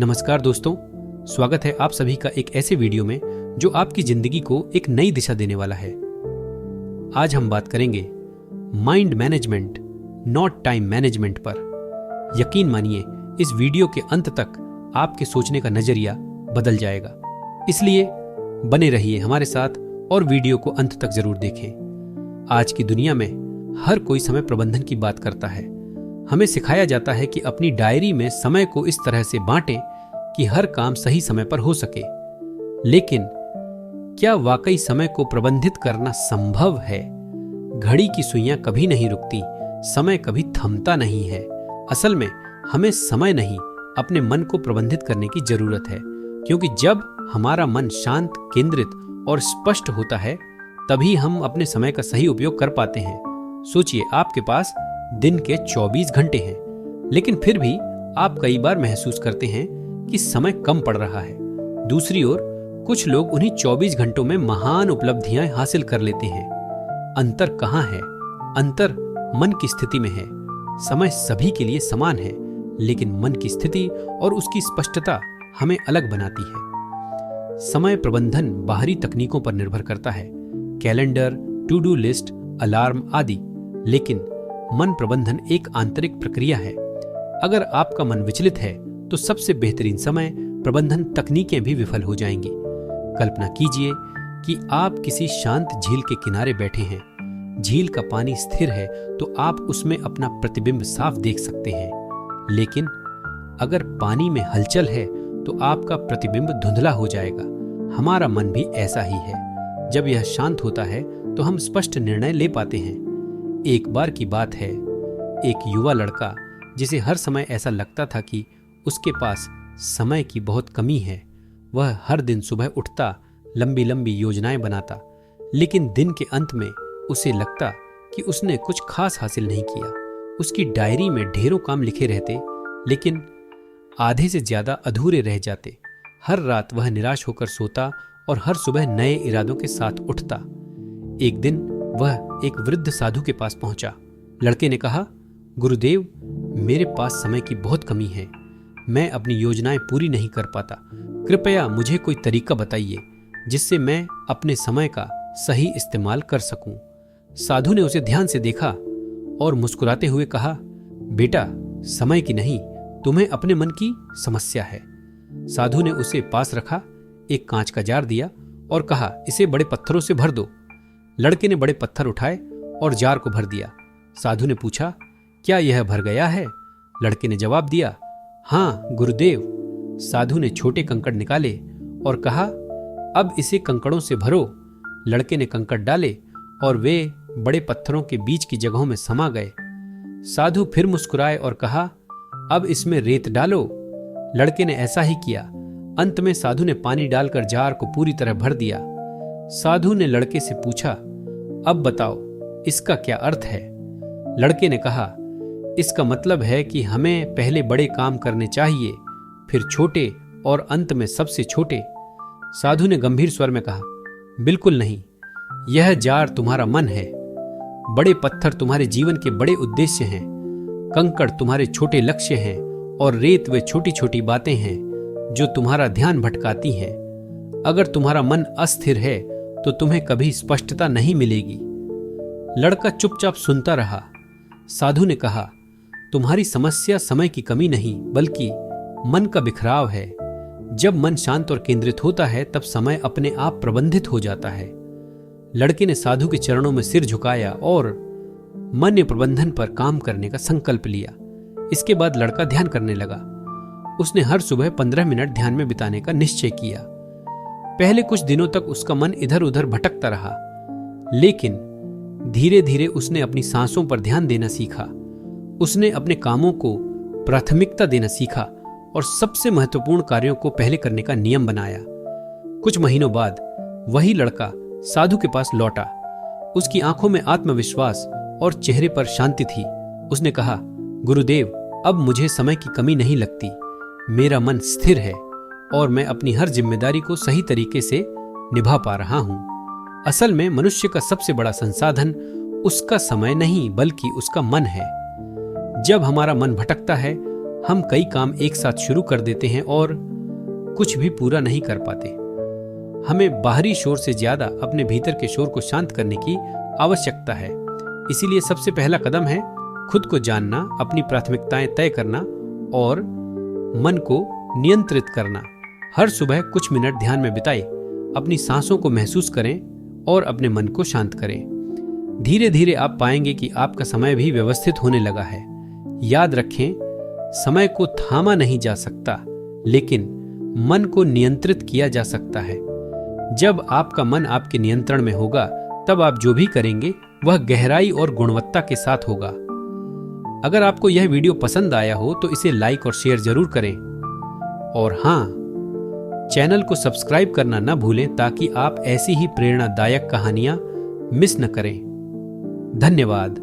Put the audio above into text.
नमस्कार दोस्तों, स्वागत है आप सभी का एक ऐसे वीडियो में जो आपकी जिंदगी को एक नई दिशा देने वाला है। आज हम बात करेंगे mind management not time management पर। यकीन मानिए इस वीडियो के अंत तक आपके सोचने का नजरिया बदल जाएगा, इसलिए बने रहिए हमारे साथ और वीडियो को अंत तक जरूर देखें। आज की दुनिया में हर कोई समय प्रबंधन की बात करता है। हमें सिखाया जाता है कि अपनी डायरी में समय को इस तरह से बांटें कि हर काम सही समय पर हो सके। लेकिन क्या वाकई समय को प्रबंधित करना संभव है? घड़ी की सुइयां कभी नहीं रुकती, समय कभी थमता नहीं है। असल में हमें समय नहीं, अपने मन को प्रबंधित करने की जरूरत है, क्योंकि जब हमारा मन शांत, केंद्रित और स्पष्ट होता है तभी हम अपने समय का सही उपयोग कर पाते हैं। सोचिए, आपके पास दिन के 24 घंटे हैं, लेकिन फिर भी आप कई बार महसूस करते हैं कि समय कम पड़ रहा है। दूसरी ओर कुछ लोग उन्हीं 24 घंटों में महान उपलब्धियां हासिल कर लेते हैं। अंतर कहां है? अंतर मन की स्थिति में है। समय सभी के लिए समान है, लेकिन मन की स्थिति और उसकी स्पष्टता हमें अलग बनाती है। समय प्रबंधन बाहरी तकनीकों पर निर्भर करता है, calendar, to do list, alarm आदि, लेकिन मन प्रबंधन एक आंतरिक प्रक्रिया है। अगर आपका मन विचलित है तो सबसे बेहतरीन समय प्रबंधन तकनीकें भी विफल हो जाएंगी। कल्पना कीजिए कि आप किसी शांत झील के किनारे बैठे हैं। झील का पानी स्थिर है तो आप उसमें अपना प्रतिबिंब साफ देख सकते हैं, लेकिन अगर पानी में हलचल है तो आपका प्रतिबिंब धुंधला हो जाएगा। हमारा मन भी ऐसा ही है। जब यह शांत होता है तो हम स्पष्ट निर्णय ले पाते हैं। एक बार की बात है, एक युवा लड़का जिसे हर समय ऐसा लगता था कि उसके पास समय की बहुत कमी है। वह हर दिन सुबह उठता, लंबी लंबी योजनाएं बनाता, लेकिन दिन के अंत में उसे लगता कि उसने कुछ खास हासिल नहीं किया। उसकी डायरी में ढेरों काम लिखे रहते, लेकिन आधे से ज्यादा अधूरे रह जाते। हर रात वह निराश होकर सोता और हर सुबह नए इरादों के साथ उठता। एक दिन वह एक वृद्ध साधु के पास पहुंचा। लड़के ने कहा, गुरुदेव, मेरे पास समय की बहुत कमी है। मैं अपनी योजनाएं पूरी नहीं कर पाता। कृपया मुझे कोई तरीका बताइए जिससे मैं अपने समय का सही इस्तेमाल कर सकूं। साधु ने उसे ध्यान से देखा और मुस्कुराते हुए कहा, बेटा, समय की नहीं, तुम्हें अपने मन की समस्या है। साधु ने उसे पास रखा, एक कांच का जार दिया और कहा, इसे बड़े पत्थरों से भर दो। लड़के ने बड़े पत्थर उठाए और जार को भर दिया। साधु ने पूछा, क्या यह भर गया है? लड़के ने जवाब दिया, हाँ गुरुदेव। साधु ने छोटे कंकड़ निकाले और कहा, अब इसे कंकड़ों से भरो। लड़के ने कंकड़ डाले और वे बड़े पत्थरों के बीच की जगहों में समा गए। साधु फिर मुस्कुराए और कहा, अब इसमें रेत डालो। लड़के ने ऐसा ही किया। अंत में साधु ने पानी डालकर जार को पूरी तरह भर दिया। साधु ने लड़के से पूछा, अब बताओ, इसका क्या अर्थ है? लड़के ने कहा, इसका मतलब है कि हमें पहले बड़े काम करने चाहिए, फिर छोटे और अंत में सबसे छोटे। साधु ने गंभीर स्वर में कहा, बिल्कुल नहीं, यह जार तुम्हारा मन है। बड़े पत्थर तुम्हारे जीवन के बड़े उद्देश्य हैं, कंकड़ तुम्हारे छोटे लक्ष्य हैं और रेत वे छोटी छोटी बातें हैं जो तुम्हारा ध्यान भटकाती हैं। अगर तुम्हारा मन अस्थिर है तो तुम्हें कभी स्पष्टता नहीं मिलेगी। लड़का चुपचाप सुनता रहा। साधु ने कहा, तुम्हारी समस्या समय की कमी नहीं बल्कि मन का बिखराव है। जब मन शांत और केंद्रित होता है तब समय अपने आप प्रबंधित हो जाता है। लड़के ने साधु के चरणों में सिर झुकाया और मन प्रबंधन पर काम करने का संकल्प लिया। इसके बाद लड़का ध्यान करने लगा। उसने हर सुबह 15 मिनट ध्यान में बिताने का निश्चय किया। पहले कुछ दिनों तक उसका मन इधर उधर भटकता रहा, लेकिन धीरे धीरे उसने अपनी सांसों पर ध्यान देना सीखा। उसने अपने कामों को प्राथमिकता देना सीखा और सबसे महत्वपूर्ण कार्यों को पहले करने का नियम बनाया। कुछ महीनों बाद वही लड़का साधु के पास लौटा। उसकी आंखों में आत्मविश्वास और चेहरे पर शांति थी। उसने कहा, गुरुदेव, अब मुझे समय की कमी नहीं लगती। मेरा मन स्थिर है और मैं अपनी हर जिम्मेदारी को सही तरीके से निभा पा रहा हूं। असल में मनुष्य का सबसे बड़ा संसाधन उसका समय नहीं बल्कि उसका मन है। जब हमारा मन भटकता है हम कई काम एक साथ शुरू कर देते हैं और कुछ भी पूरा नहीं कर पाते। हमें बाहरी शोर से ज्यादा अपने भीतर के शोर को शांत करने की आवश्यकता है। इसीलिए सबसे पहला कदम है खुद को जानना, अपनी प्राथमिकताएं तय करना और मन को नियंत्रित करना। हर सुबह कुछ मिनट ध्यान में बिताएं, अपनी सांसों को महसूस करें और अपने मन को शांत करें। धीरे धीरे आप पाएंगे कि आपका समय भी व्यवस्थित होने लगा है। याद रखें, समय को थामा नहीं जा सकता, लेकिन मन को नियंत्रित किया जा सकता है। जब आपका मन आपके नियंत्रण में होगा, तब आप जो भी करेंगे वह गहराई और गुणवत्ता के साथ होगा। अगर आपको यह वीडियो पसंद आया हो तो इसे लाइक और शेयर जरूर करें। और हाँ, चैनल को सब्सक्राइब करना न भूलें ताकि आप ऐसी ही प्रेरणादायक कहानियां मिस न करें। धन्यवाद।